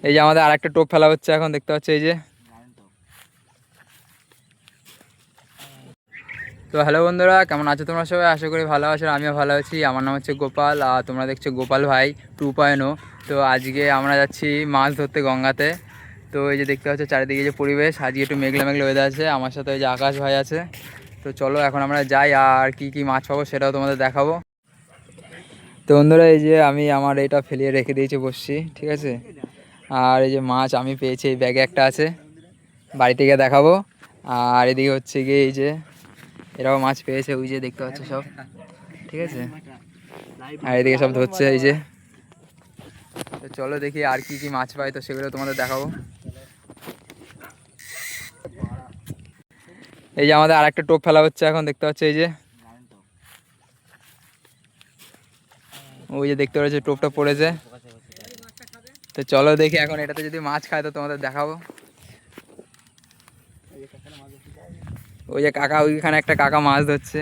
এই যে আমাদের আরেকটা টোপ ফেলা হচ্ছে এখন, দেখতে পাচ্ছ এই যে। তো হ্যালো বন্ধুরা, কেমন আছো তোমরা সবাই? আশা করি ভালো আছো, আমিও ভালো আছি। আমার নাম হচ্ছে গোপাল, আর তোমরা দেখছো গোপাল ভাই 2.0। তো আজকে আমরা যাচ্ছি মাছ ধরতে গঙ্গাতে। তো এই যে দেখতে পাচ্ছ চারিদিকে যে পরিবেশ, আজকে একটু মেঘলা মেঘলা ওয়েদার আছে। আমার সাথে ওই যে আকাশ ভাই আছে। তো চলো এখন আমরা যাই, আর কি কি মাছ পাবো সেটাও তোমাদের দেখাবো। তো বন্ধুরা, এই যে আমি আমার এটা ফেলিয়ে রেখে দিয়েছি বসছি, ঠিক আছে। আর এই যে মাছ আমি পেয়েছি, এই ব্যাগে একটা আছে, বাড়িতে গিয়ে দেখাবো। আর এদিকে হচ্ছে গিয়ে এই যে এরাও মাছ পেয়েছে, ওই যে দেখতে পাচ্ছ সব, ঠিক আছে। আর এদিকে সব ধরছে এই যে। তো চলো দেখি আর কি কি মাছ পাই, তো সেগুলো তোমাদের দেখাবো। এই যে আমাদের আরেকটা টোপ ফেলা হচ্ছে এখন, দেখতে পাচ্ছ এই যে। ওই যে দেখতে পাচ্ছ টোপটা পড়েছে। তো চলো দেখি এখন এটাতে যদি মাছ খায় তো তোমাদের দেখাবো। ওই যে কাকা, ওইখানে একটা কাকা মাছ ধরছে।